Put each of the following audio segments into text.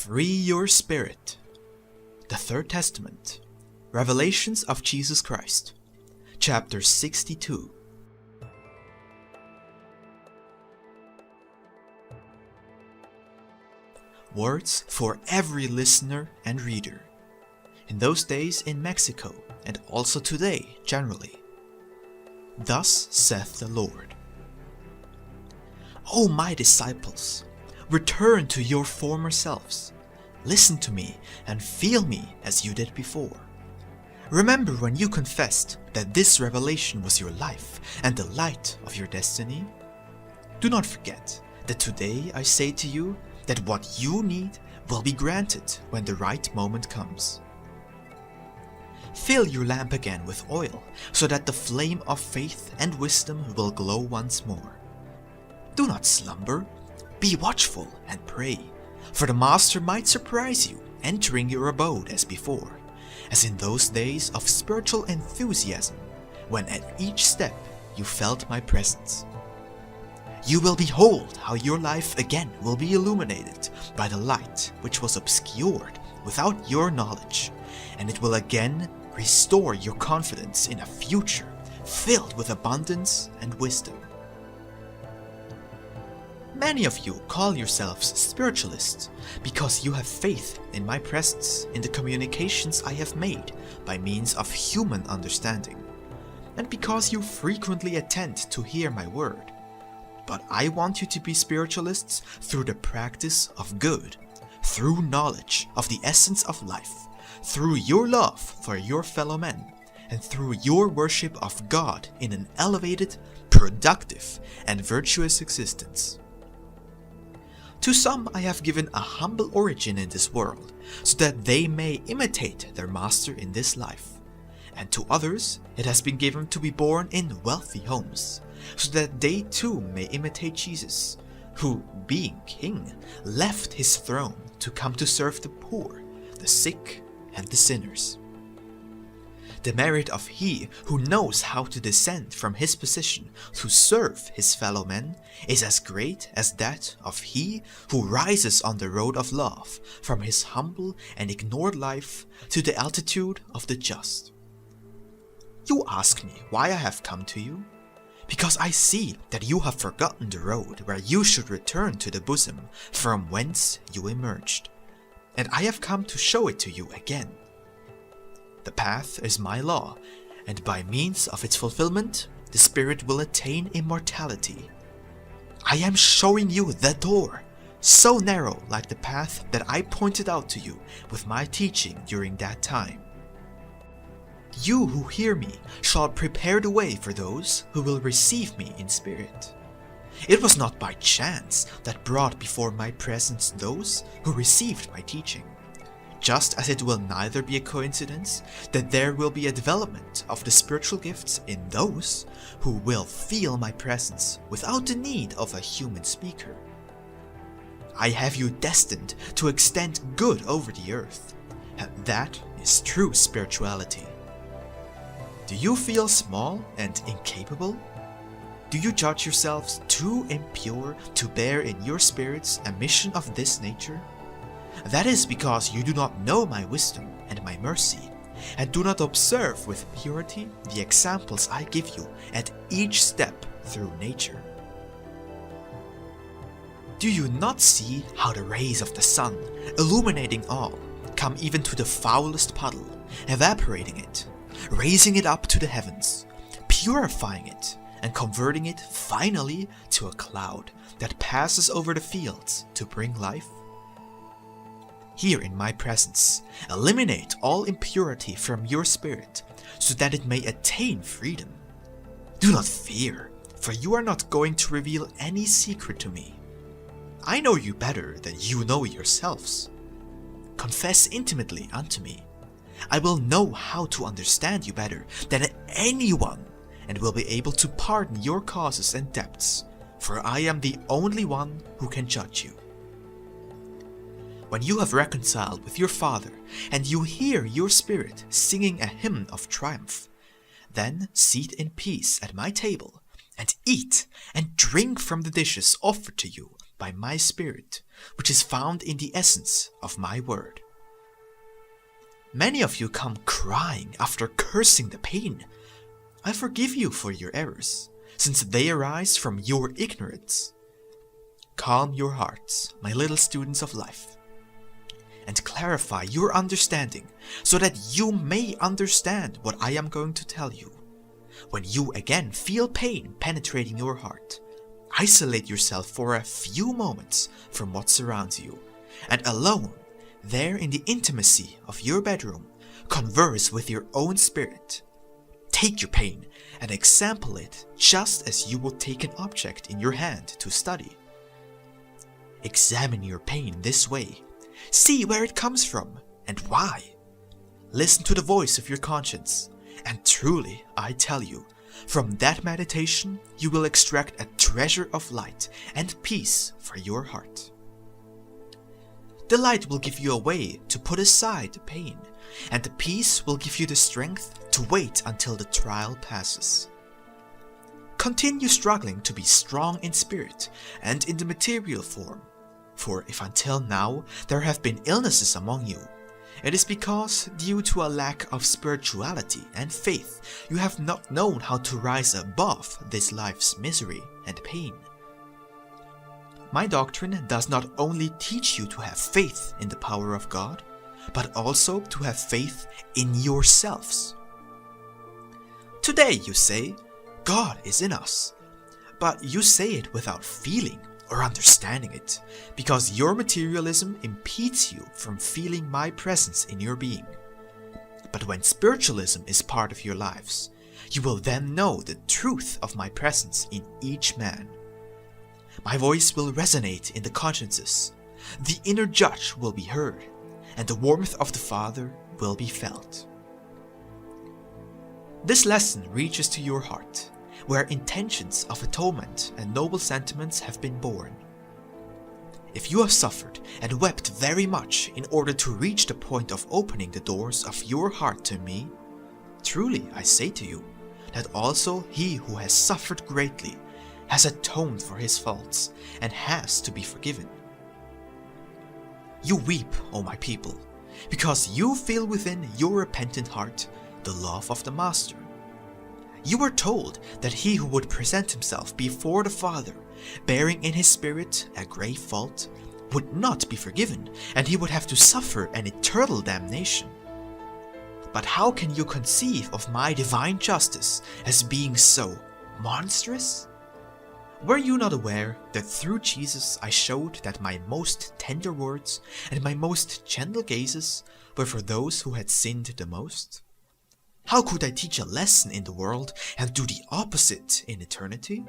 Free your spirit. The Third Testament. Revelations of Jesus Christ. Chapter 62. Words for every listener and reader. In those days in Mexico, and also today generally. Thus saith the Lord. O my disciples, return to your former selves. Listen to me and feel me as you did before. Remember when you confessed that this revelation was your life and the light of your destiny? Do not forget that today I say to you that what you need will be granted when the right moment comes. Fill your lamp again with oil, so that the flame of faith and wisdom will glow once more. Do not slumber, be watchful and pray, for the Master might surprise you entering your abode as before, as in those days of spiritual enthusiasm, when at each step you felt my presence. You will behold how your life again will be illuminated by the light which was obscured without your knowledge, and it will again restore your confidence in a future filled with abundance and wisdom. Many of you call yourselves spiritualists because you have faith in my presence in the communications I have made by means of human understanding, and because you frequently attend to hear my word. But I want you to be spiritualists through the practice of good, through knowledge of the essence of life, through your love for your fellow men, and through your worship of God in an elevated, productive, and virtuous existence. To some I have given a humble origin in this world, so that they may imitate their master in this life. And to others it has been given to be born in wealthy homes, so that they too may imitate Jesus, who, being king, left his throne to come to serve the poor, the sick, and the sinners. The merit of he who knows how to descend from his position to serve his fellow men is as great as that of he who rises on the road of love from his humble and ignored life to the altitude of the just. You ask me why I have come to you? Because I see that you have forgotten the road where you should return to the bosom from whence you emerged, and I have come to show it to you again. The path is my law, and by means of its fulfillment, the spirit will attain immortality. I am showing you the door, so narrow like the path that I pointed out to you with my teaching during that time. You who hear me shall prepare the way for those who will receive me in spirit. It was not by chance that brought before my presence those who received my teaching, just as it will neither be a coincidence that there will be a development of the spiritual gifts in those who will feel my presence without the need of a human speaker. I have you destined to extend good over the earth, and that is true spirituality. Do you feel small and incapable? Do you judge yourselves too impure to bear in your spirits a mission of this nature? That is because you do not know my wisdom and my mercy, and do not observe with purity the examples I give you at each step through nature. Do you not see how the rays of the sun, illuminating all, come even to the foulest puddle, evaporating it, raising it up to the heavens, purifying it, and converting it finally to a cloud that passes over the fields to bring life? Here in my presence, eliminate all impurity from your spirit, so that it may attain freedom. Do not fear, for you are not going to reveal any secret to me. I know you better than you know yourselves. Confess intimately unto me. I will know how to understand you better than anyone, and will be able to pardon your causes and debts, for I am the only one who can judge you. When you have reconciled with your Father, and you hear your spirit singing a hymn of triumph, then sit in peace at my table, and eat and drink from the dishes offered to you by my spirit, which is found in the essence of my word. Many of you come crying after cursing the pain. I forgive you for your errors, since they arise from your ignorance. Calm your hearts, my little students of life, and clarify your understanding so that you may understand what I am going to tell you. When you again feel pain penetrating your heart, isolate yourself for a few moments from what surrounds you, and alone, there in the intimacy of your bedroom, converse with your own spirit. Take your pain and example it just as you would take an object in your hand to study. Examine your pain this way. See where it comes from and why. Listen to the voice of your conscience, and truly, I tell you, from that meditation you will extract a treasure of light and peace for your heart. The light will give you a way to put aside the pain, and the peace will give you the strength to wait until the trial passes. Continue struggling to be strong in spirit and in the material form, for if until now there have been illnesses among you, it is because, due to a lack of spirituality and faith, you have not known how to rise above this life's misery and pain. My doctrine does not only teach you to have faith in the power of God, but also to have faith in yourselves. Today you say, God is in us, but you say it without feeling or understanding it, because your materialism impedes you from feeling my presence in your being. But when spiritualism is part of your lives, you will then know the truth of my presence in each man. My voice will resonate in the consciences, the inner judge will be heard, and the warmth of the Father will be felt. This lesson reaches to your heart, where intentions of atonement and noble sentiments have been born. If you have suffered and wept very much in order to reach the point of opening the doors of your heart to me, truly I say to you, that also he who has suffered greatly has atoned for his faults and has to be forgiven. You weep, O my people, because you feel within your repentant heart the love of the Master. You were told that he who would present himself before the Father, bearing in his spirit a grave fault, would not be forgiven, and he would have to suffer an eternal damnation. But how can you conceive of my divine justice as being so monstrous? Were you not aware that through Jesus I showed that my most tender words and my most gentle gazes were for those who had sinned the most? How could I teach a lesson in the world and do the opposite in eternity?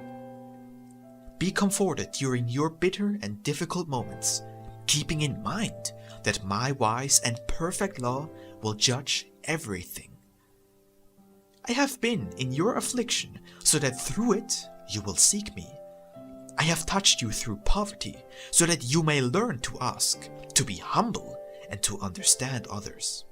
Be comforted during your bitter and difficult moments, keeping in mind that my wise and perfect law will judge everything. I have been in your affliction so that through it you will seek me. I have touched you through poverty so that you may learn to ask, to be humble, and to understand others.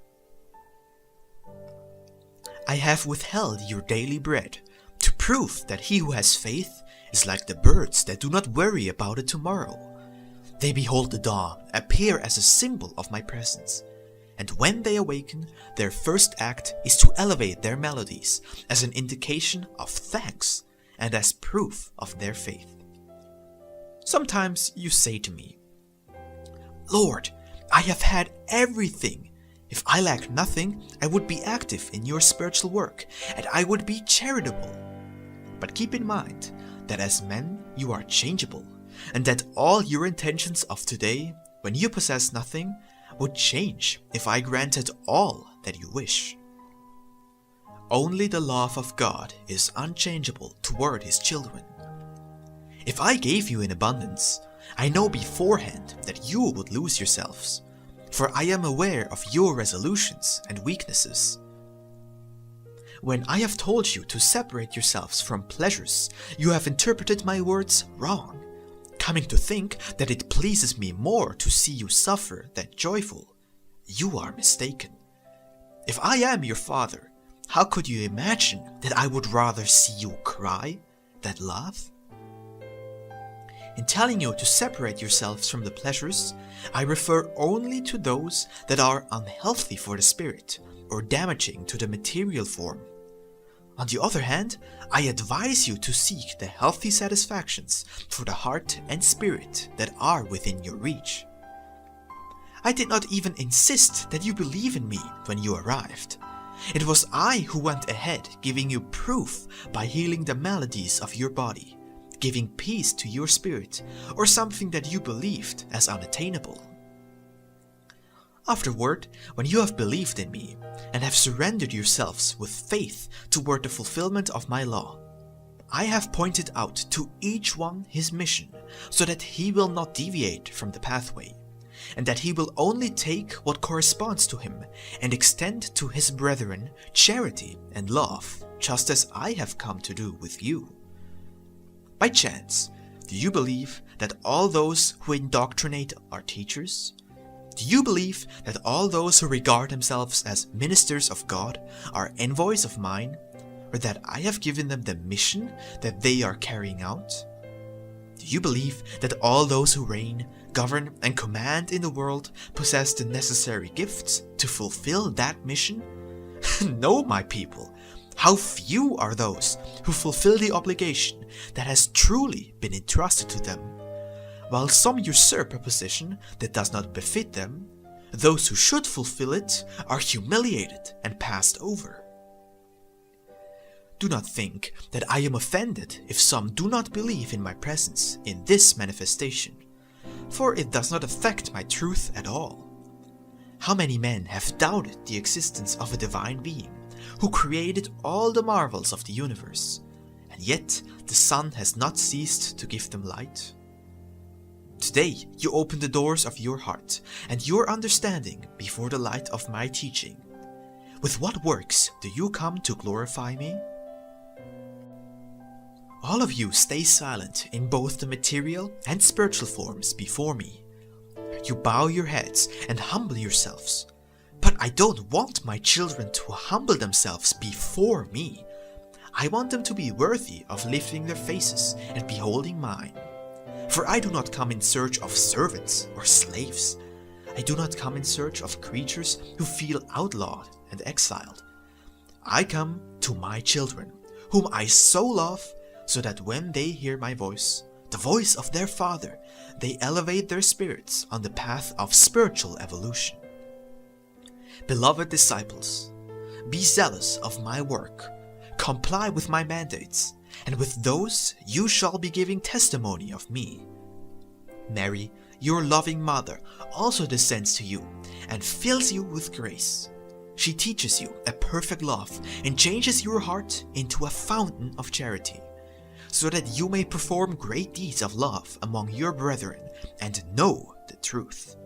I have withheld your daily bread to prove that he who has faith is like the birds that do not worry about a tomorrow. They behold the dawn appear as a symbol of my presence, and when they awaken, their first act is to elevate their melodies as an indication of thanks and as proof of their faith. Sometimes you say to me, Lord, I have had everything. If I lacked nothing, I would be active in your spiritual work, and I would be charitable. But keep in mind that as men you are changeable, and that all your intentions of today, when you possess nothing, would change if I granted all that you wish. Only the love of God is unchangeable toward his children. If I gave you in abundance, I know beforehand that you would lose yourselves, for I am aware of your resolutions and weaknesses. When I have told you to separate yourselves from pleasures, you have interpreted my words wrong, coming to think that it pleases me more to see you suffer than joyful. You are mistaken. If I am your father, how could you imagine that I would rather see you cry than laugh? in telling you to separate yourselves from the pleasures, I refer only to those that are unhealthy for the spirit or damaging to the material form. On the other hand, I advise you to seek the healthy satisfactions for the heart and spirit that are within your reach. I did not even insist that you believe in me when you arrived. It was I who went ahead giving you proof by healing the maladies of your body, giving peace to your spirit, or something that you believed as unattainable. Afterward, when you have believed in me and have surrendered yourselves with faith toward the fulfillment of my law, I have pointed out to each one his mission so that he will not deviate from the pathway, and that he will only take what corresponds to him and extend to his brethren charity and love, just as I have come to do with you. By chance, do you believe that all those who indoctrinate are teachers? Do you believe that all those who regard themselves as ministers of God are envoys of mine, or that I have given them the mission that they are carrying out? Do you believe that all those who reign, govern, and command in the world possess the necessary gifts to fulfill that mission? No, my people, how few are those who fulfill the obligation that has truly been entrusted to them. While some usurp a position that does not befit them, those who should fulfill it are humiliated and passed over. Do not think that I am offended if some do not believe in my presence in this manifestation, for it does not affect my truth at all. How many men have doubted the existence of a divine being who created all the marvels of the universe, and yet the sun has not ceased to give them light? Today you open the doors of your heart and your understanding before the light of my teaching. With what works do you come to glorify me? All of you stay silent in both the material and spiritual forms before me. You bow your heads and humble yourselves. But I don't want my children to humble themselves before me. I want them to be worthy of lifting their faces and beholding mine. For I do not come in search of servants or slaves. I do not come in search of creatures who feel outlawed and exiled. I come to my children, whom I so love, so that when they hear my voice, the voice of their Father, they elevate their spirits on the path of spiritual evolution. Beloved disciples, be zealous of my work, comply with my mandates, and with those you shall be giving testimony of me. Mary, your loving mother, also descends to you and fills you with grace. She teaches you a perfect love and changes your heart into a fountain of charity, so that you may perform great deeds of love among your brethren and know the truth.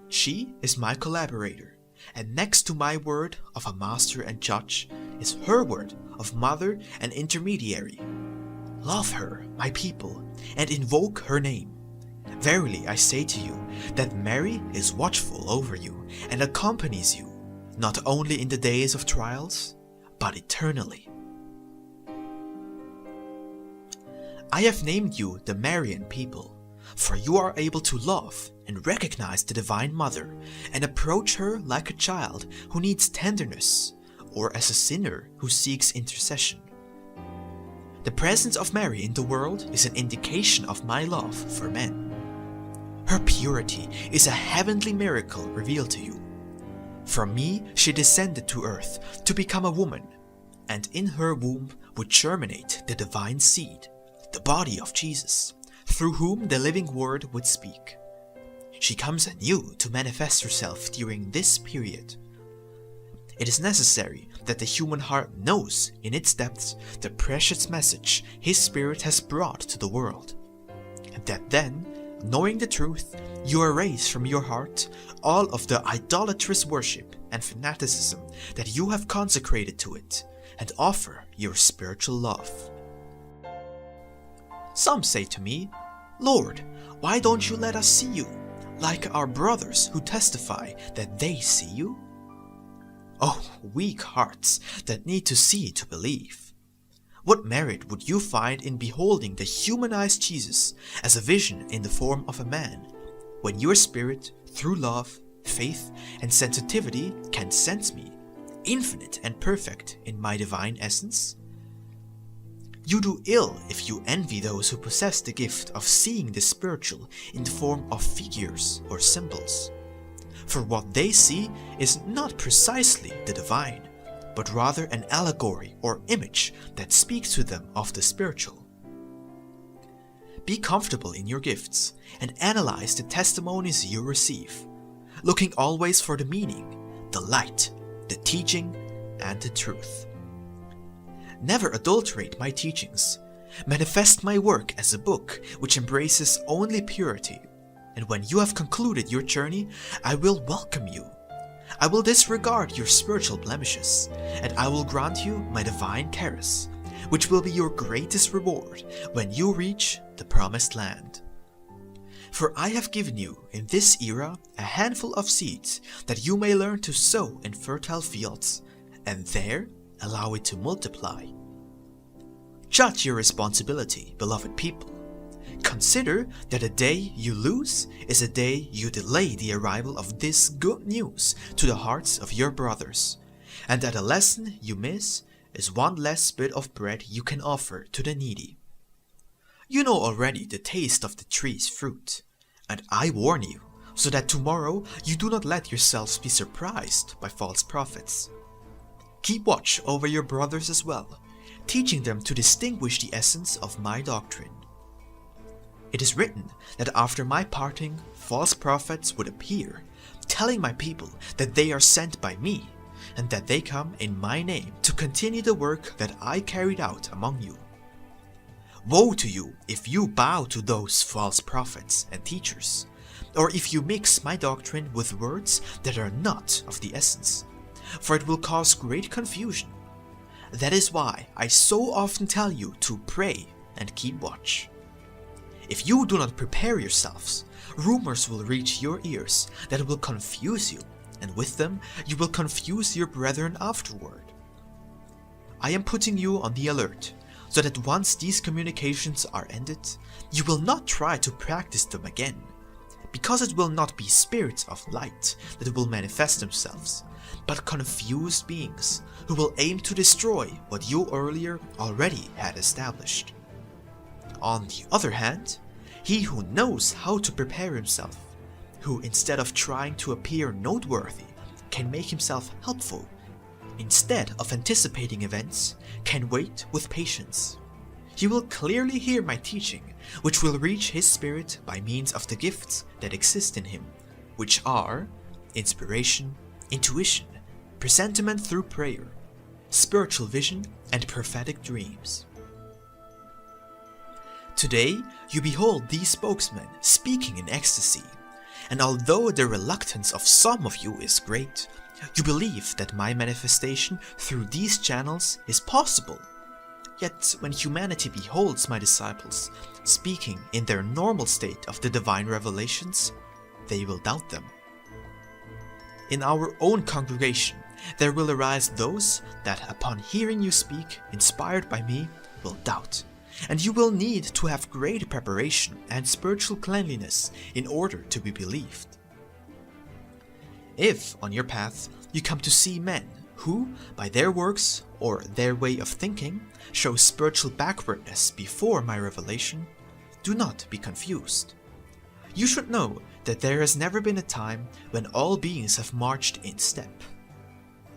She is my collaborator, and next to my word of a master and judge is her word of mother and intermediary. Love her, my people, and invoke her name. Verily I say to you that Mary is watchful over you and accompanies you, not only in the days of trials, but eternally. I have named you the Marian people, for you are able to love and recognize the Divine Mother and approach her like a child who needs tenderness, or as a sinner who seeks intercession. The presence of Mary in the world is an indication of my love for men. Her purity is a heavenly miracle revealed to you. From me she descended to earth to become a woman, and in her womb would germinate the divine seed, the body of Jesus, through whom the living word would speak. She comes anew to manifest herself during this period. It is necessary that the human heart knows in its depths the precious message His Spirit has brought to the world, and that then, knowing the truth, you erase from your heart all of the idolatrous worship and fanaticism that you have consecrated to it, and offer your spiritual love. Some say to me, Lord, why don't you let us see you, like our brothers who testify that they see you? Oh, weak hearts that need to see to believe. What merit would you find in beholding the humanized Jesus as a vision in the form of a man, when your spirit, through love, faith, and sensitivity, can sense me, infinite and perfect in my divine essence? You do ill if you envy those who possess the gift of seeing the spiritual in the form of figures or symbols. For what they see is not precisely the divine, but rather an allegory or image that speaks to them of the spiritual. Be comfortable in your gifts and analyze the testimonies you receive, looking always for the meaning, the light, the teaching, and the truth. Never adulterate my teachings. Manifest my work as a book which embraces only purity, and when you have concluded your journey, I will welcome you. I will disregard your spiritual blemishes, and I will grant you my divine charis, which will be your greatest reward when you reach the promised land. For I have given you in this era a handful of seeds that you may learn to sow in fertile fields, and there allow it to multiply. Judge your responsibility, beloved people. Consider that a day you lose is a day you delay the arrival of this good news to the hearts of your brothers, and that a lesson you miss is one less bit of bread you can offer to the needy. You know already the taste of the tree's fruit, and I warn you, so that tomorrow you do not let yourselves be surprised by false prophets. Keep watch over your brothers as well, teaching them to distinguish the essence of my doctrine. It is written that after my parting, false prophets would appear, telling my people that they are sent by me, and that they come in my name to continue the work that I carried out among you. Woe to you if you bow to those false prophets and teachers, or if you mix my doctrine with words that are not of the essence, for it will cause great confusion. That is why I so often tell you to pray and keep watch. If you do not prepare yourselves, rumors will reach your ears that will confuse you, and with them you will confuse your brethren afterward. I am putting you on the alert, so that once these communications are ended, you will not try to practice them again, because it will not be spirits of light that will manifest themselves, but confused beings who will aim to destroy what you earlier already had established. On the other hand, he who knows how to prepare himself, who instead of trying to appear noteworthy, can make himself helpful, instead of anticipating events, can wait with patience. He will clearly hear my teaching, which will reach his spirit by means of the gifts that exist in him, which are inspiration, intuition, presentiment through prayer, spiritual vision, and prophetic dreams. Today, you behold these spokesmen speaking in ecstasy, and although the reluctance of some of you is great, you believe that my manifestation through these channels is possible. Yet when humanity beholds my disciples speaking in their normal state of the divine revelations, they will doubt them. In our own congregation, there will arise those that upon hearing you speak, inspired by me, will doubt. And you will need to have great preparation and spiritual cleanliness in order to be believed. If, on your path, you come to see men who, by their works or their way of thinking, show spiritual backwardness before my revelation, do not be confused. You should know that there has never been a time when all beings have marched in step.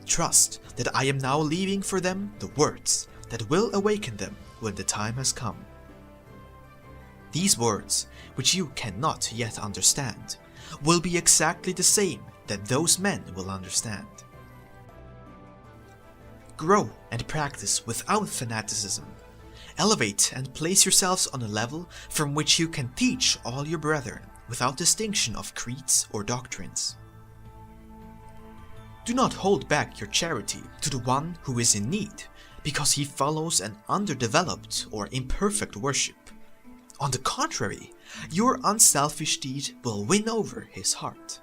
Trust that I am now leaving for them the words that will awaken them when the time has come. These words, which you cannot yet understand, will be exactly the same that those men will understand. Grow and practice without fanaticism. Elevate and place yourselves on a level from which you can teach all your brethren without distinction of creeds or doctrines. Do not hold back your charity to the one who is in need, because he follows an underdeveloped or imperfect worship. On the contrary, your unselfish deed will win over his heart.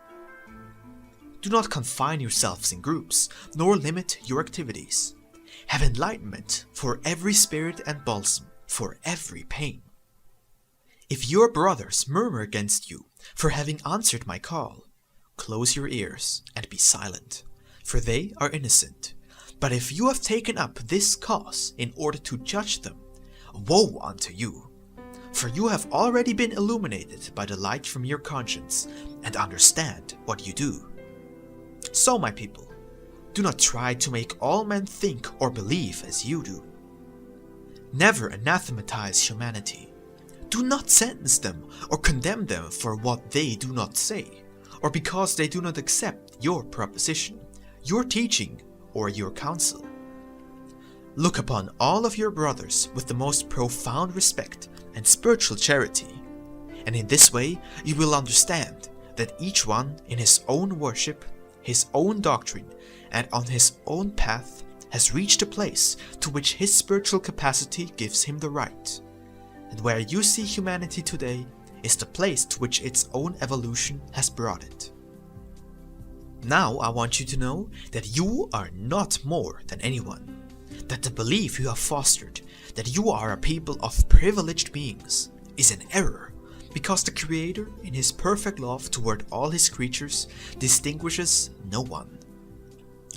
Do not confine yourselves in groups, nor limit your activities. have enlightenment for every spirit and balsam for every pain. If your brothers murmur against you for having answered my call, close your ears and be silent, for they are innocent. But if you have taken up this cause in order to judge them, woe unto you! For you have already been illuminated by the light from your conscience and understand what you do. So, my people, do not try to make all men think or believe as you do. Never anathematize humanity. Do not sentence them or condemn them for what they do not say, or because they do not accept your proposition, your teaching, or your counsel. Look upon all of your brothers with the most profound respect and spiritual charity, and in this way you will understand that each one in his own worship, his own doctrine, and on his own path has reached a place to which his spiritual capacity gives him the right. And where you see humanity today is the place to which its own evolution has brought it. Now I want you to know that you are not more than anyone, that the belief you have fostered that you are a people of privileged beings is an error, because the Creator in his perfect love toward all his creatures distinguishes no one.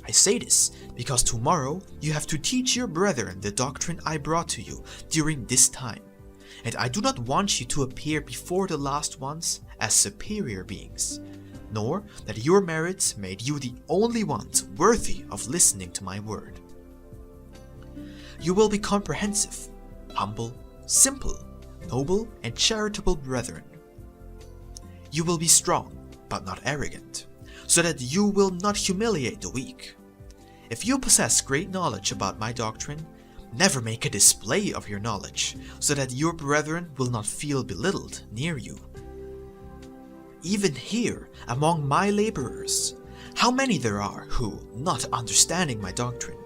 I say this because tomorrow you have to teach your brethren the doctrine I brought to you during this time, and I do not want you to appear before the last ones as superior beings, nor that your merits made you the only ones worthy of listening to my word. You will be comprehensive, humble, simple, noble, and charitable brethren. You will be strong, but not arrogant, so that you will not humiliate the weak. If you possess great knowledge about my doctrine, never make a display of your knowledge, so that your brethren will not feel belittled near you. Even here, among my laborers, how many there are who, not understanding my doctrine,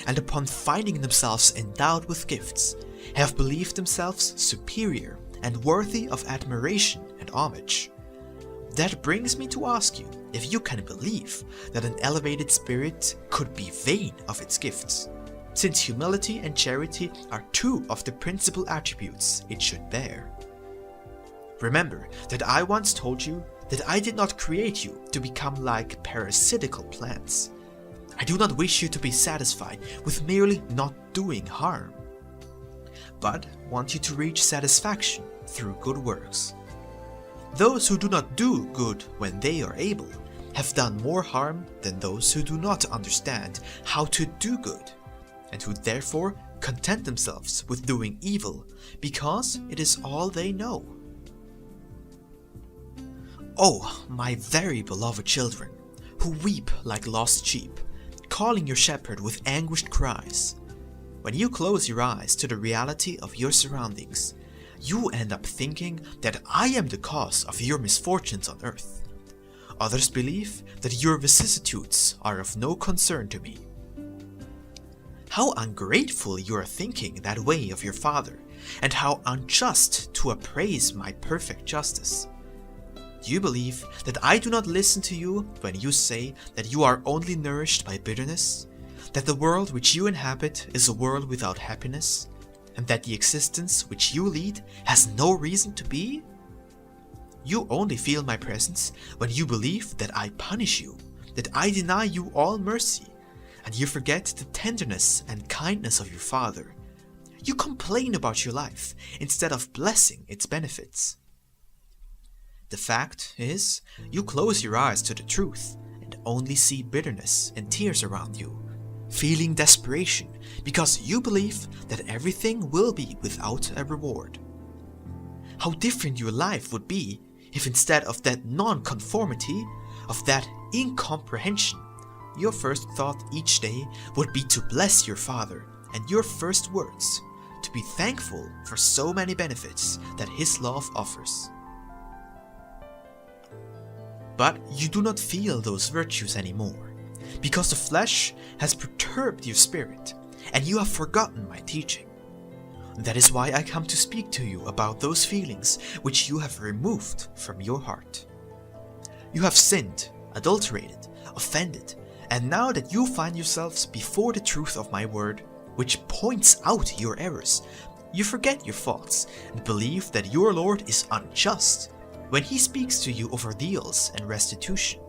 and upon finding themselves endowed with gifts, have believed themselves superior and worthy of admiration and homage. That brings me to ask you if you can believe that an elevated spirit could be vain of its gifts, since humility and charity are two of the principal attributes it should bear. Remember that I once told you that I did not create you to become like parasitical plants. I do not wish you to be satisfied with merely not doing harm, but want you to reach satisfaction through good works. Those who do not do good when they are able have done more harm than those who do not understand how to do good, and who therefore content themselves with doing evil because it is all they know. Oh, my very beloved children, who weep like lost sheep, calling your shepherd with anguished cries. When you close your eyes to the reality of your surroundings, you end up thinking that I am the cause of your misfortunes on earth. Others believe that your vicissitudes are of no concern to me. How ungrateful you are thinking that way of your Father, and how unjust to appraise my perfect justice. Do you believe that I do not listen to you when you say that you are only nourished by bitterness, that the world which you inhabit is a world without happiness, and that the existence which you lead has no reason to be? You only feel my presence when you believe that I punish you, that I deny you all mercy, and you forget the tenderness and kindness of your Father. You complain about your life instead of blessing its benefits. The fact is, you close your eyes to the truth and only see bitterness and tears around you, feeling desperation because you believe that everything will be without a reward. How different your life would be if instead of that non-conformity, of that incomprehension, your first thought each day would be to bless your Father, and your first words to be thankful for so many benefits that His love offers. But you do not feel those virtues anymore, because the flesh has perturbed your spirit, and you have forgotten my teaching. That is why I come to speak to you about those feelings which you have removed from your heart. You have sinned, adulterated, offended, and now that you find yourselves before the truth of my word, which points out your errors, you forget your faults and believe that your Lord is unjust when he speaks to you of ordeals and restitution.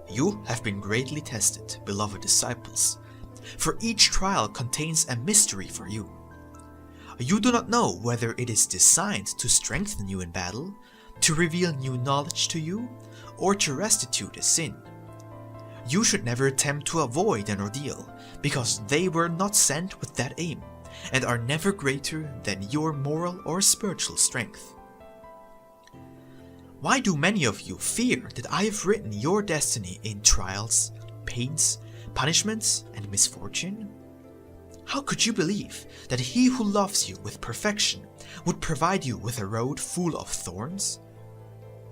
You have been greatly tested, beloved disciples, for each trial contains a mystery for you. You do not know whether it is designed to strengthen you in battle, to reveal new knowledge to you, or to restitute a sin. You should never attempt to avoid an ordeal, because they were not sent with that aim, and are never greater than your moral or spiritual strength. Why do many of you fear that I have written your destiny in trials, pains, punishments, and misfortune? How could you believe that he who loves you with perfection would provide you with a road full of thorns?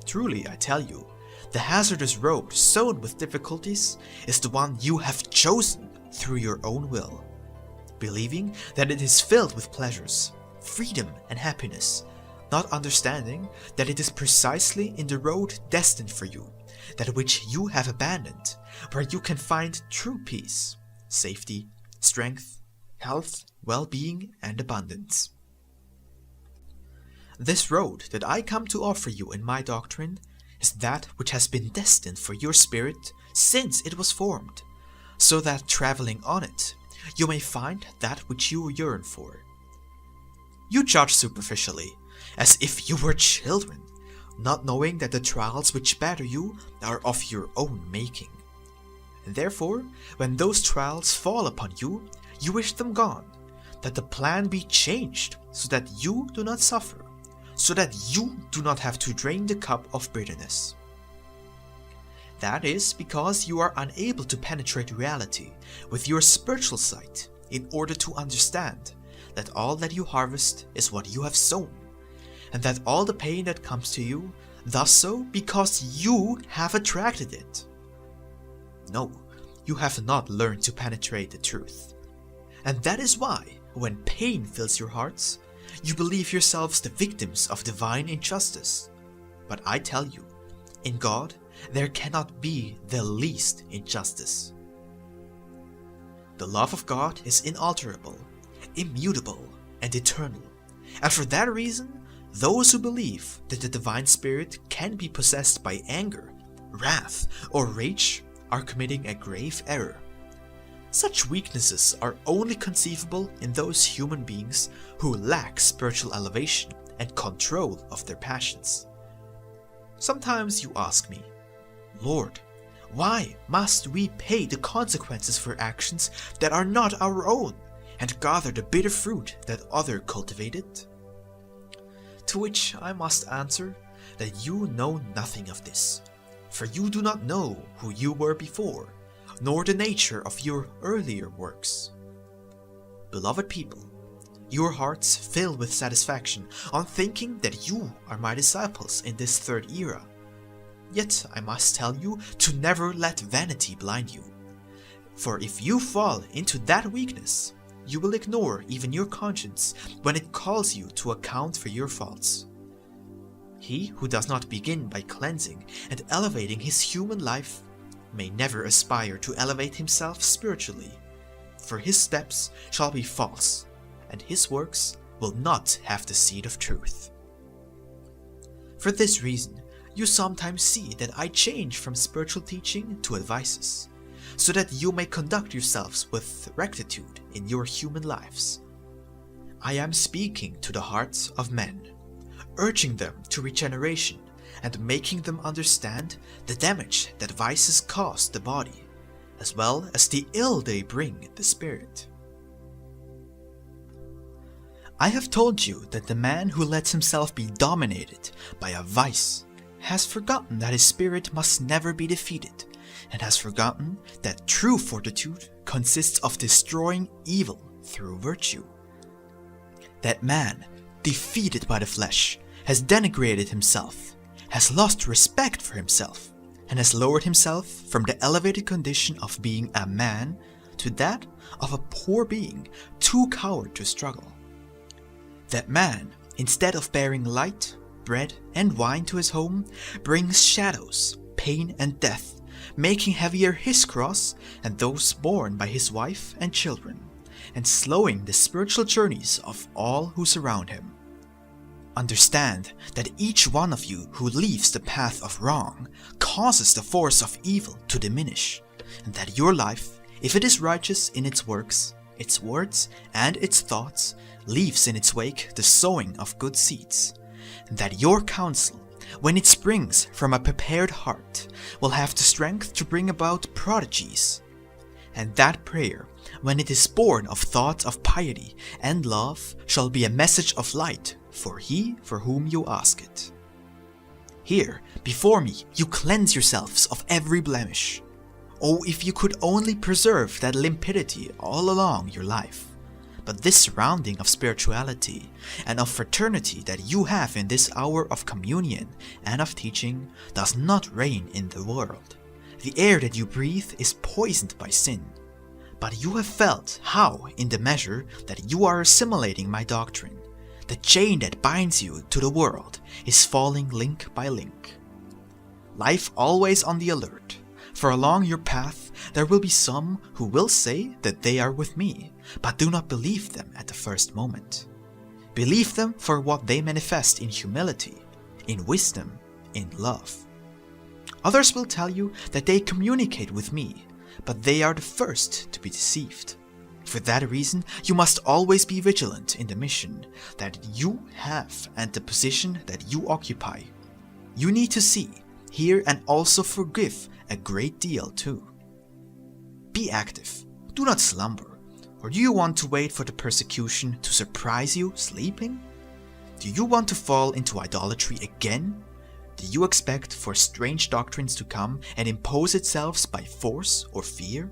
Truly, I tell you, the hazardous road sown with difficulties is the one you have chosen through your own will, believing that it is filled with pleasures, freedom, and happiness, not understanding that it is precisely in the road destined for you, that which you have abandoned, where you can find true peace, safety, strength, health, well-being, and abundance. This road that I come to offer you in my doctrine is that which has been destined for your spirit since it was formed, so that traveling on it, you may find that which you yearn for. You judge superficially, as if you were children, not knowing that the trials which batter you are of your own making. And therefore, when those trials fall upon you, you wish them gone, that the plan be changed so that you do not suffer, so that you do not have to drain the cup of bitterness. That is because you are unable to penetrate reality with your spiritual sight in order to understand that all that you harvest is what you have sown, and that all the pain that comes to you thus so because you have attracted it. No, you have not learned to penetrate the truth. And that is why, when pain fills your hearts, you believe yourselves the victims of divine injustice. But I tell you, in God, there cannot be the least injustice. The love of God is inalterable, immutable, and eternal, and for that reason, those who believe that the divine spirit can be possessed by anger, wrath, or rage are committing a grave error. Such weaknesses are only conceivable in those human beings who lack spiritual elevation and control of their passions. Sometimes you ask me, Lord, why must we pay the consequences for actions that are not our own and gather the bitter fruit that others cultivated? To which I must answer that you know nothing of this, for you do not know who you were before, nor the nature of your earlier works. Beloved people, your hearts fill with satisfaction on thinking that you are my disciples in this third era. Yet I must tell you to never let vanity blind you, for if you fall into that weakness, you will ignore even your conscience when it calls you to account for your faults. He who does not begin by cleansing and elevating his human life may never aspire to elevate himself spiritually, for his steps shall be false, and his works will not have the seed of truth. For this reason, you sometimes see that I change from spiritual teaching to advices, so that you may conduct yourselves with rectitude in your human lives. I am speaking to the hearts of men, urging them to regeneration and making them understand the damage that vices cause the body, as well as the ill they bring the spirit. I have told you that the man who lets himself be dominated by a vice has forgotten that his spirit must never be defeated, and has forgotten that true fortitude consists of destroying evil through virtue. That man, defeated by the flesh, has denigrated himself, has lost respect for himself, and has lowered himself from the elevated condition of being a man to that of a poor being too coward to struggle. That man, instead of bearing light, bread, and wine to his home, brings shadows, pain, and death, making heavier his cross and those borne by his wife and children. and slowing the spiritual journeys of all who surround him. Understand that each one of you who leaves the path of wrong causes the force of evil to diminish, and that your life, if it is righteous in its works, its words, and its thoughts, leaves in its wake the sowing of good seeds, and that your counsel, when it springs from a prepared heart, will have the strength to bring about prodigies, and that prayer, when it is born of thoughts of piety and love, shall be a message of light for he for whom you ask it. Here, before me, you cleanse yourselves of every blemish. Oh, if you could only preserve that limpidity all along your life. But this surrounding of spirituality and of fraternity that you have in this hour of communion and of teaching does not reign in the world. The air that you breathe is poisoned by sin. But you have felt how, in the measure that you are assimilating my doctrine, the chain that binds you to the world is falling link by link. Life always on the alert, for along your path there will be some who will say that they are with me, but do not believe them at the first moment. Believe them for what they manifest in humility, in wisdom, in love. Others will tell you that they communicate with me, but they are the first to be deceived. For that reason, you must always be vigilant in the mission that you have and the position that you occupy. You need to see, hear, and also forgive a great deal too. Be active, do not slumber. Or do you want to wait for the persecution to surprise you sleeping? Do you want to fall into idolatry again? Do you expect for strange doctrines to come and impose itself by force or fear?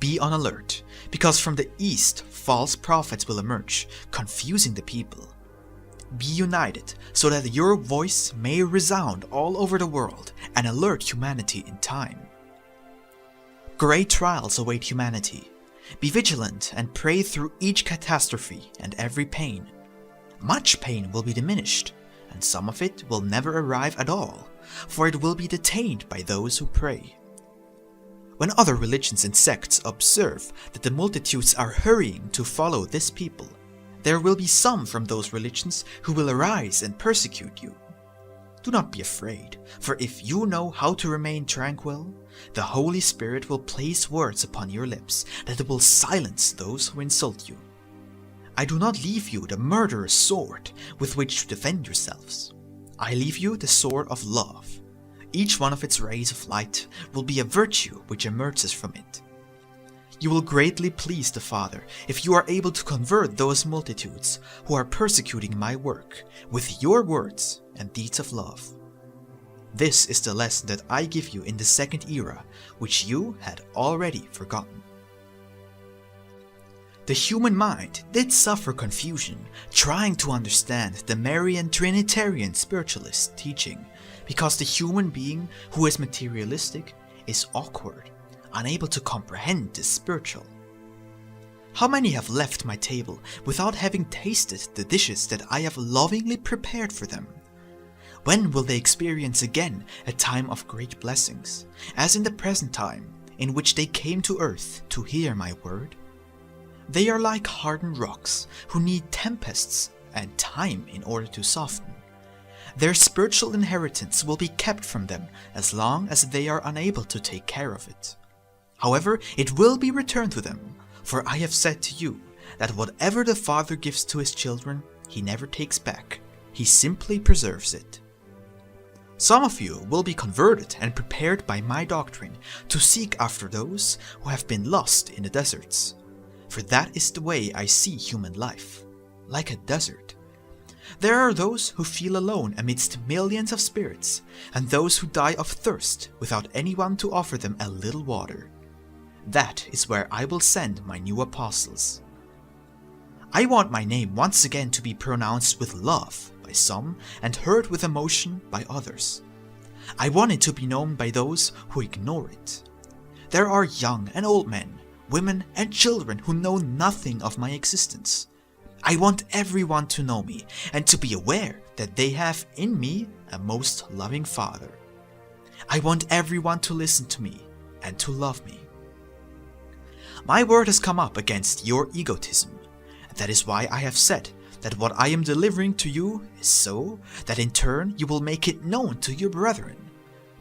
Be on alert, because from the east false prophets will emerge, confusing the people. Be united, so that your voice may resound all over the world and alert humanity in time. Great trials await humanity. Be vigilant and pray through each catastrophe and every pain. Much pain will be diminished, and some of it will never arrive at all, for it will be detained by those who pray. When other religions and sects observe that the multitudes are hurrying to follow this people, there will be some from those religions who will arise and persecute you. Do not be afraid, for if you know how to remain tranquil, the Holy Spirit will place words upon your lips that will silence those who insult you. I do not leave you the murderous sword with which to defend yourselves. I leave you the sword of love. Each one of its rays of light will be a virtue which emerges from it. You will greatly please the Father if you are able to convert those multitudes who are persecuting my work with your words and deeds of love. This is the lesson that I give you in the second era, which you had already forgotten. The human mind did suffer confusion trying to understand the Marian Trinitarian spiritualist teaching, because the human being who is materialistic is awkward, unable to comprehend the spiritual. How many have left my table without having tasted the dishes that I have lovingly prepared for them? When will they experience again a time of great blessings, as in the present time, in which they came to earth to hear my word? They are like hardened rocks who need tempests and time in order to soften. Their spiritual inheritance will be kept from them as long as they are unable to take care of it. However, it will be returned to them, for I have said to you that whatever the Father gives to his children, he never takes back. He simply preserves it. Some of you will be converted and prepared by my doctrine to seek after those who have been lost in the deserts. For that is the way I see human life, like a desert. There are those who feel alone amidst millions of spirits, and those who die of thirst without anyone to offer them a little water. That is where I will send my new apostles. I want my name once again to be pronounced with love by some and heard with emotion by others. I want it to be known by those who ignore it. There are young and old men, women and children who know nothing of my existence. I want everyone to know me and to be aware that they have in me a most loving Father. I want everyone to listen to me and to love me. My word has come up against your egotism. That is why I have said that what I am delivering to you is so that in turn you will make it known to your brethren.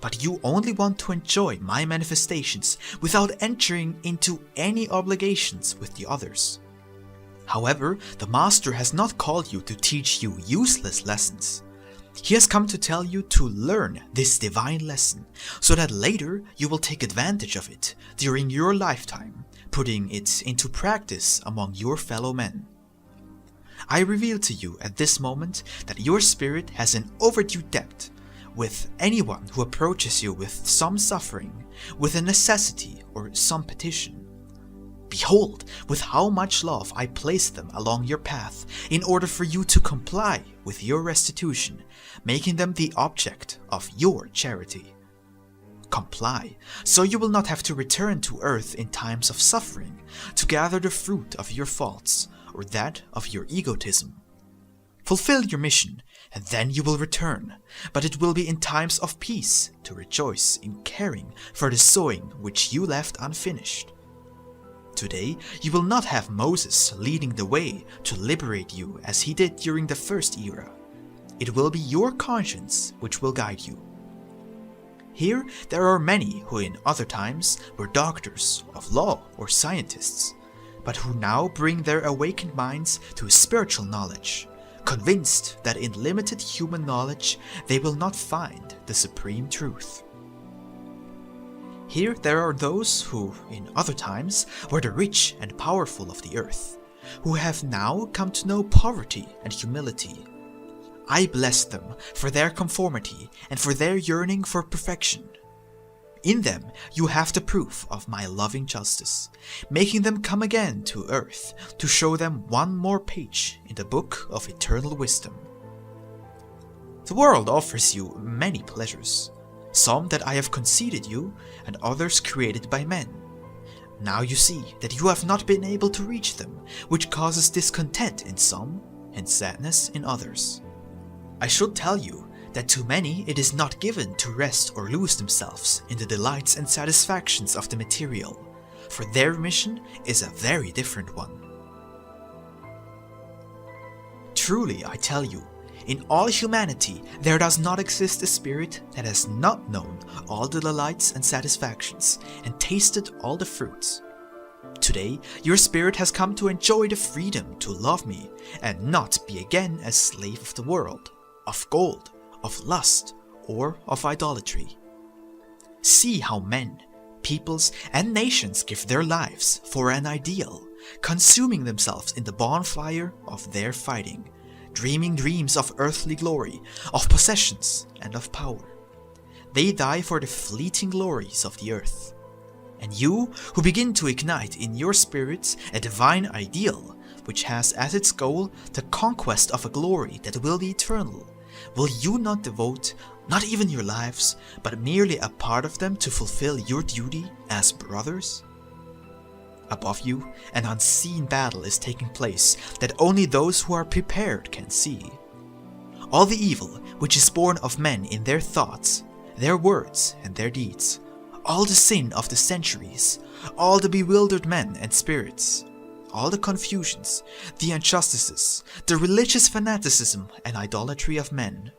But you only want to enjoy my manifestations without entering into any obligations with the others. However, the Master has not called you to teach you useless lessons. He has come to tell you to learn this divine lesson, so that later you will take advantage of it during your lifetime, putting it into practice among your fellow men. I reveal to you at this moment that your spirit has an overdue debt with anyone who approaches you with some suffering, with a necessity or some petition. Behold, with how much love I place them along your path in order for you to comply with your restitution, making them the object of your charity. Comply, so you will not have to return to earth in times of suffering to gather the fruit of your faults or that of your egotism. Fulfill your mission, and then you will return, but it will be in times of peace to rejoice in caring for the sowing which you left unfinished. Today, you will not have Moses leading the way to liberate you as he did during the first era. It will be your conscience which will guide you. Here, there are many who in other times were doctors of law or scientists, but who now bring their awakened minds to spiritual knowledge, convinced that in limited human knowledge they will not find the supreme truth. Here there are those who, in other times, were the rich and powerful of the earth, who have now come to know poverty and humility. I bless them for their conformity and for their yearning for perfection. In them you have the proof of my loving justice, making them come again to earth to show them one more page in the book of eternal wisdom. The world offers you many pleasures, some that I have conceded you and others created by men. Now you see that you have not been able to reach them, which causes discontent in some and sadness in others. I should tell you that to many it is not given to rest or lose themselves in the delights and satisfactions of the material, for their mission is a very different one. Truly, I tell you, in all humanity there does not exist a spirit that has not known all the delights and satisfactions and tasted all the fruits. Today, your spirit has come to enjoy the freedom to love me and not be again a slave of the world, of gold, of lust, or of idolatry. See how men, peoples, and nations give their lives for an ideal, consuming themselves in the bonfire of their fighting, dreaming dreams of earthly glory, of possessions, and of power. They die for the fleeting glories of the earth. And you, who begin to ignite in your spirits a divine ideal, which has as its goal the conquest of a glory that will be eternal, will you not devote not even your lives, but merely a part of them to fulfill your duty as brothers? Above you, an unseen battle is taking place that only those who are prepared can see. All the evil which is born of men in their thoughts, their words, and their deeds, all the sin of the centuries, all the bewildered men and spirits, all the confusions, the injustices, the religious fanaticism and idolatry of men,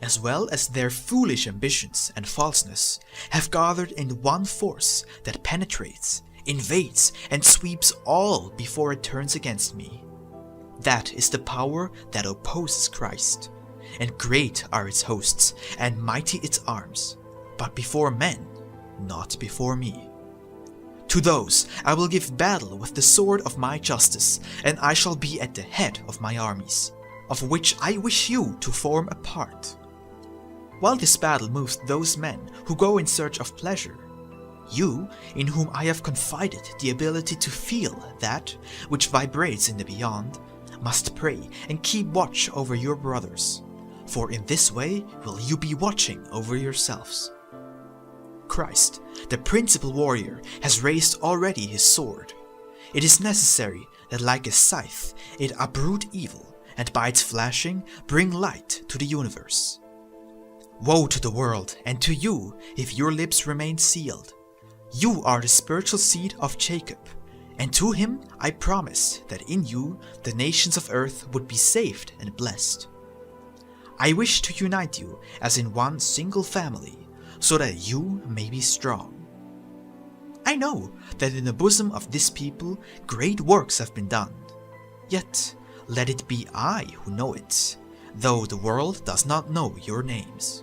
as well as their foolish ambitions and falseness, have gathered in one force that penetrates, invades, and sweeps all before it turns against me. That is the power that opposes Christ, and great are its hosts, and mighty its arms, but before men, not before me. To those I will give battle with the sword of my justice, and I shall be at the head of my armies, of which I wish you to form a part. While this battle moves those men who go in search of pleasure, you, in whom I have confided the ability to feel that which vibrates in the beyond, must pray and keep watch over your brothers, for in this way will you be watching over yourselves. Christ, the principal warrior, has raised already his sword. It is necessary that like a saith it uproot evil, and by its flashing bring light to the universe. Woe to the world and to you if your lips remain sealed. You are the spiritual seed of Jacob, And to him I promised that in you the nations of earth would be saved and blessed. I wish to unite you as in one single family, so that you may be strong. I know that in the bosom of this people great works have been done. Yet let it be I who know it, though the world does not know your names.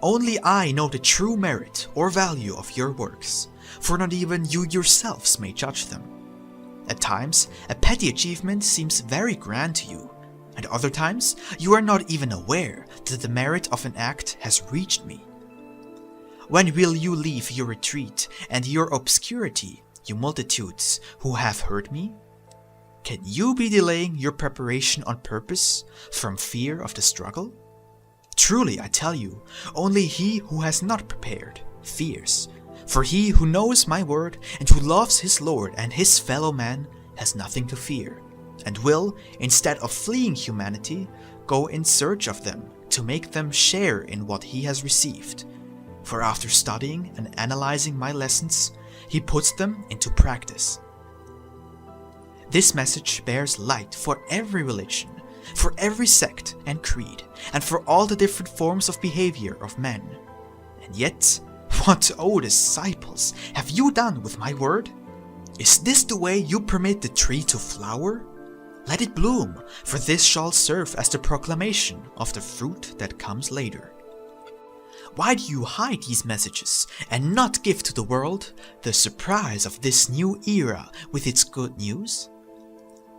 Only I know the true merit or value of your works, for not even you yourselves may judge them. At times, a petty achievement seems very grand to you, and other times you are not even aware that the merit of an act has reached me. When will you leave your retreat and your obscurity, you multitudes who have heard me? Can you be delaying your preparation on purpose, from fear of the struggle? Truly I tell you, only he who has not prepared fears, for he who knows my word and who loves his Lord and his fellow man has nothing to fear, and will, instead of fleeing humanity, go in search of them to make them share in what he has received. For after studying and analyzing my lessons, he puts them into practice. This message bears light for every religion, for every sect and creed, and for all the different forms of behavior of men. And yet, what, O disciples, have you done with my word? Is this the way you permit the tree to flower? Let it bloom, for this shall serve as the proclamation of the fruit that comes later. Why do you hide these messages and not give to the world the surprise of this new era with its good news?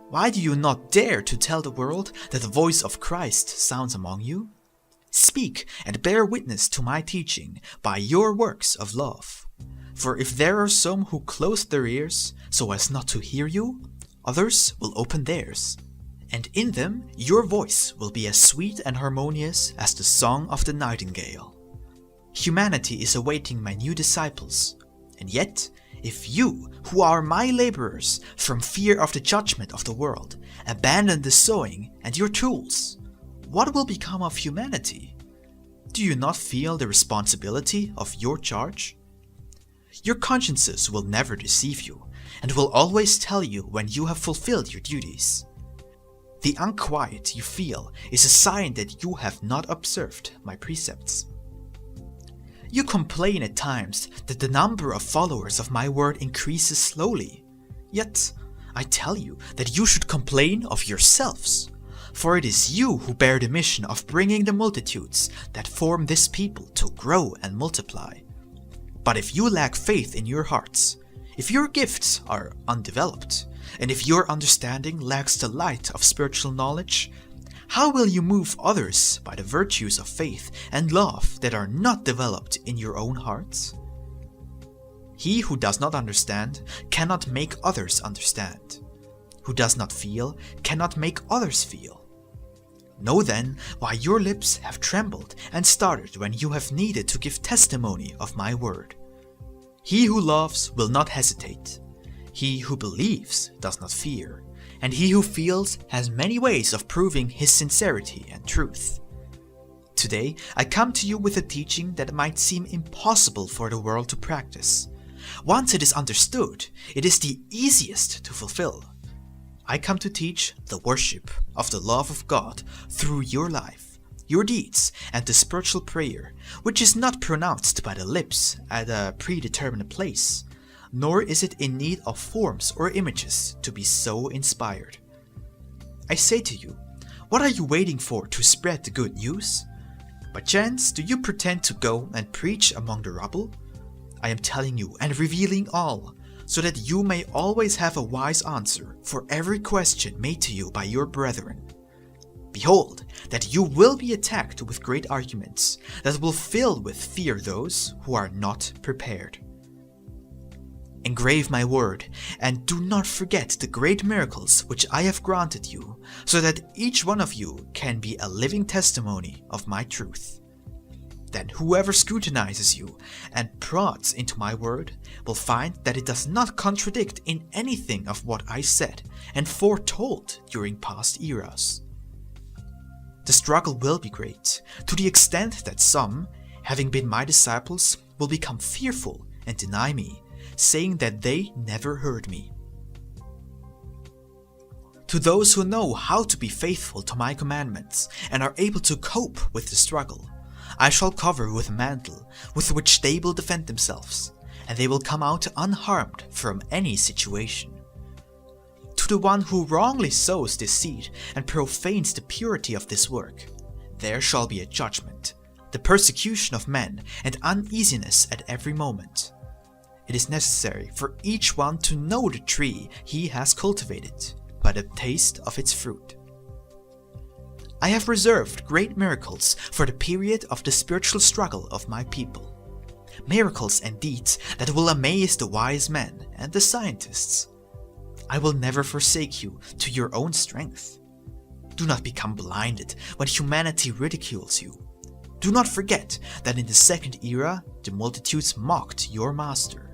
Why do you not dare to tell the world that the voice of Christ sounds among you? Speak and bear witness to my teaching by your works of love. For if there are some who close their ears so as not to hear you, others will open theirs, and in them your voice will be as sweet and harmonious as the song of the nightingale. Humanity is awaiting my new disciples, and yet, if you, who are my laborers, from fear of the judgment of the world, abandon the sowing and your tools, what will become of humanity? Do you not feel the responsibility of your charge? Your consciences will never deceive you, and will always tell you when you have fulfilled your duties. The unquiet you feel is a sign that you have not observed my precepts. You complain at times that the number of followers of my word increases slowly. Yet, I tell you that you should complain of yourselves, for it is you who bear the mission of bringing the multitudes that form this people to grow and multiply. But if you lack faith in your hearts, if your gifts are undeveloped, and if your understanding lacks the light of spiritual knowledge, how will you move others by the virtues of faith and love that are not developed in your own hearts? He who does not understand cannot make others understand. Who does not feel cannot make others feel. Know then why your lips have trembled and started when you have needed to give testimony of my word. He who loves will not hesitate. He who believes does not fear. And he who feels has many ways of proving his sincerity and truth. Today, I come to you with a teaching that might seem impossible for the world to practice. Once it is understood, it is the easiest to fulfill. I come to teach the worship of the love of God through your life, your deeds, and the spiritual prayer, which is not pronounced by the lips at a predetermined place, nor is it in need of forms or images to be so inspired. I say to you, what are you waiting for to spread the good news? By chance do you pretend to go and preach among the rubble? I am telling you and revealing all, so that you may always have a wise answer for every question made to you by your brethren. Behold, that you will be attacked with great arguments, that will fill with fear those who are not prepared. Engrave my word, and do not forget the great miracles which I have granted you, so that each one of you can be a living testimony of my truth. Then whoever scrutinizes you and prods into my word will find that it does not contradict in anything of what I said and foretold during past eras. The struggle will be great, to the extent that some, having been my disciples, will become fearful and deny me, saying that they never heard me. To those who know how to be faithful to my commandments and are able to cope with the struggle, I shall cover with a mantle with which they will defend themselves, and they will come out unharmed from any situation. To the one who wrongly sows this seed and profanes the purity of this work, there shall be a judgment, the persecution of men, and uneasiness at every moment. It is necessary for each one to know the tree he has cultivated by the taste of its fruit. I have reserved great miracles for the period of the spiritual struggle of my people. Miracles and deeds that will amaze the wise men and the scientists. I will never forsake you to your own strength. Do not become blinded when humanity ridicules you. Do not forget that in the second era, the multitudes mocked your master.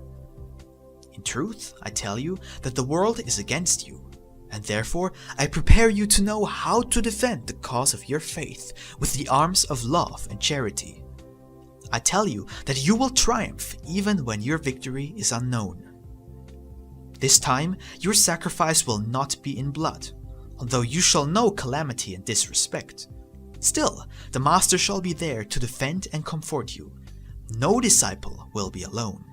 In truth, I tell you that the world is against you, and therefore I prepare you to know how to defend the cause of your faith with the arms of love and charity. I tell you that you will triumph even when your victory is unknown. This time your sacrifice will not be in blood, although you shall know calamity and disrespect. Still, the Master shall be there to defend and comfort you. No disciple will be alone.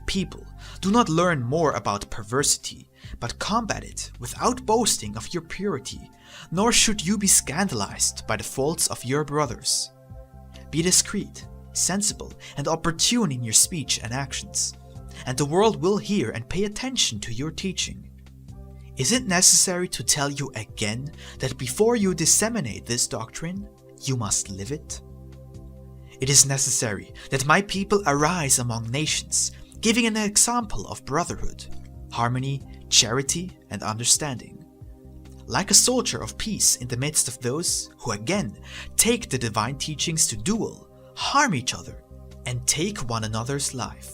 People, do not learn more about perversity, but combat it without boasting of your purity, nor should you be scandalized by the faults of your brothers. Be discreet, sensible, and opportune in your speech and actions, and the world will hear and pay attention to your teaching. Is it necessary to tell you again that before you disseminate this doctrine, you must live it? It is necessary that my people arise among nations, giving an example of brotherhood, harmony, charity, and understanding. Like a soldier of peace in the midst of those who again take the divine teachings to duel, harm each other, and take one another's life.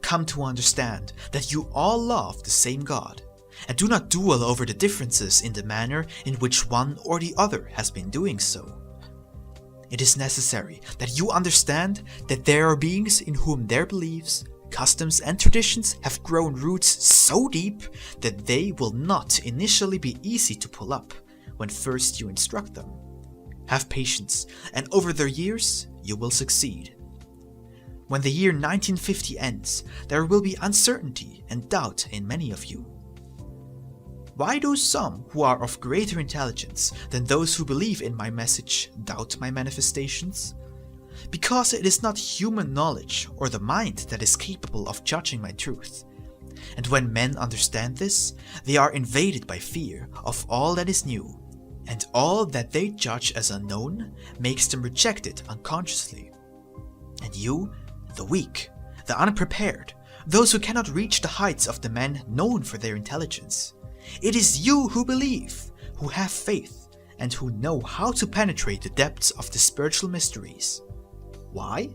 Come to understand that you all love the same God, and do not duel over the differences in the manner in which one or the other has been doing so. It is necessary that you understand that there are beings in whom their beliefs, customs, and traditions have grown roots so deep that they will not initially be easy to pull up when first you instruct them. Have patience, and over the years you will succeed. When the year 1950 ends, there will be uncertainty and doubt in many of you. Why do some who are of greater intelligence than those who believe in my message doubt my manifestations? Because it is not human knowledge or the mind that is capable of judging my truth. And when men understand this, they are invaded by fear of all that is new, and all that they judge as unknown makes them reject it unconsciously. And you, the weak, the unprepared, those who cannot reach the heights of the men known for their intelligence, it is you who believe, who have faith, and who know how to penetrate the depths of the spiritual mysteries. Why?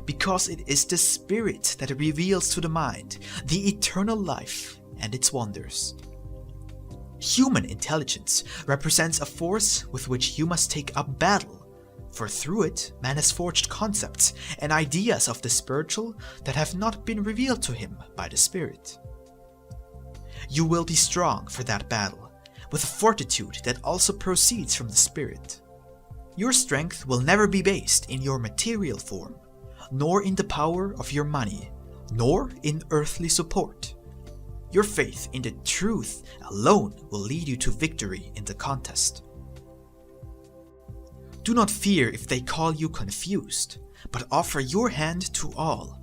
Because it is the Spirit that reveals to the mind the eternal life and its wonders. Human intelligence represents a force with which you must take up battle, for through it man has forged concepts and ideas of the spiritual that have not been revealed to him by the Spirit. You will be strong for that battle, with a fortitude that also proceeds from the Spirit. Your strength will never be based in your material form, nor in the power of your money, nor in earthly support. Your faith in the truth alone will lead you to victory in the contest. Do not fear if they call you confused, but offer your hand to all.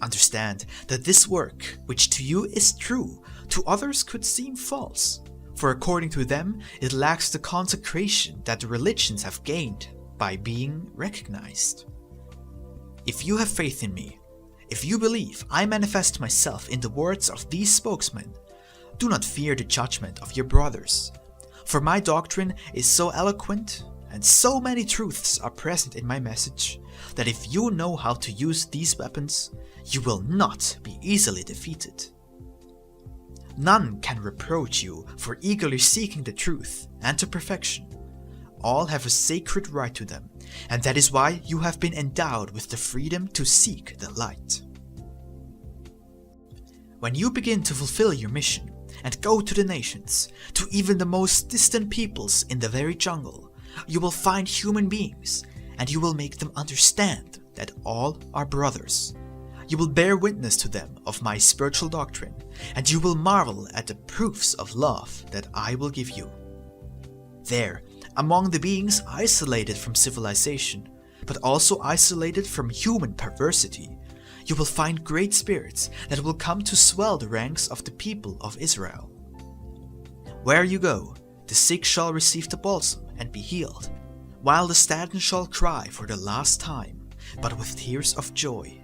Understand that this work, which to you is true, to others could seem false, for according to them it lacks the consecration that the religions have gained by being recognized. If you have faith in me, if you believe I manifest myself in the words of these spokesmen, do not fear the judgment of your brothers, for my doctrine is so eloquent and so many truths are present in my message that if you know how to use these weapons, you will not be easily defeated. None can reproach you for eagerly seeking the truth and to perfection. All have a sacred right to them, and that is why you have been endowed with the freedom to seek the light. When you begin to fulfill your mission and go to the nations, to even the most distant peoples in the very jungle, you will find human beings, and you will make them understand that all are brothers. You will bear witness to them of my spiritual doctrine, and you will marvel at the proofs of love that I will give you. There, among the beings isolated from civilization, but also isolated from human perversity, you will find great spirits that will come to swell the ranks of the people of Israel. Where you go, the sick shall receive the balsam and be healed, while the saddened shall cry for the last time, but with tears of joy.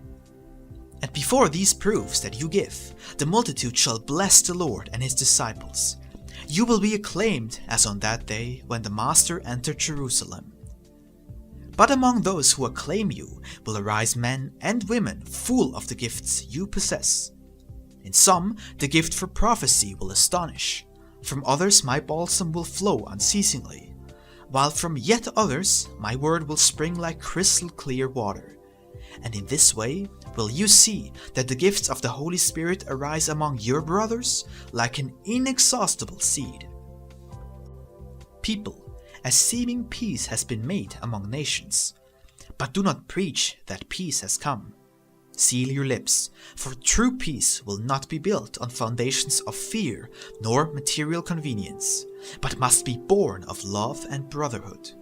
And before these proofs that you give, the multitude shall bless the Lord and his disciples. You will be acclaimed as on that day when the Master entered Jerusalem. But among those who acclaim you will arise men and women full of the gifts you possess. In some, the gift for prophecy will astonish. From others my balsam will flow unceasingly, while from yet others my word will spring like crystal clear water. And in this way will you see that the gifts of the Holy Spirit arise among your brothers like an inexhaustible seed. People, as seeming peace has been made among nations, but do not preach that peace has come. Seal your lips, for true peace will not be built on foundations of fear nor material convenience, but must be born of love and brotherhood.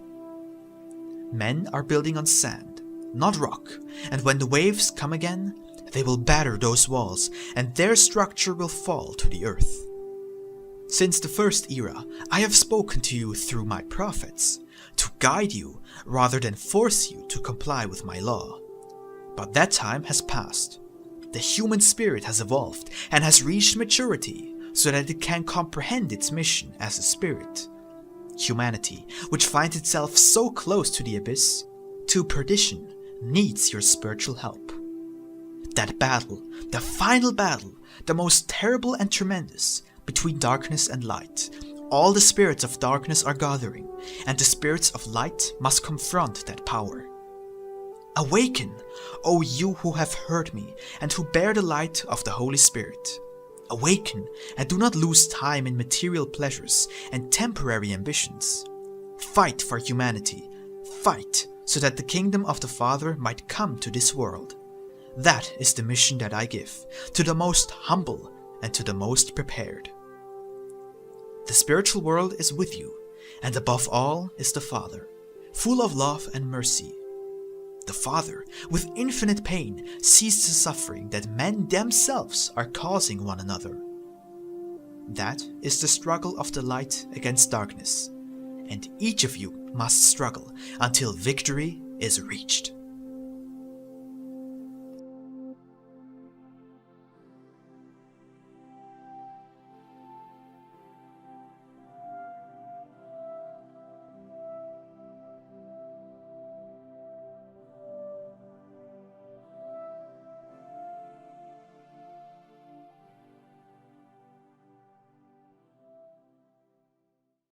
Men are building on sand, not rock, and when the waves come again, they will batter those walls, and their structure will fall to the earth. Since the first era, I have spoken to you through my prophets, to guide you rather than force you to comply with my law. But that time has passed. The human spirit has evolved and has reached maturity so that it can comprehend its mission as a spirit. Humanity, which finds itself so close to the abyss, to perdition, needs your spiritual help. That battle, the final battle, the most terrible and tremendous, between darkness and light, all the spirits of darkness are gathering, and the spirits of light must confront that power. Awaken, O you who have heard me, and who bear the light of the Holy Spirit. Awaken, and do not lose time in material pleasures and temporary ambitions. Fight for humanity. Fight so that the kingdom of the Father might come to this world. That is the mission that I give, to the most humble and to the most prepared. The spiritual world is with you, and above all is the Father, full of love and mercy. The Father, with infinite pain, sees the suffering that men themselves are causing one another. That is the struggle of the light against darkness, and each of you must struggle until victory is reached.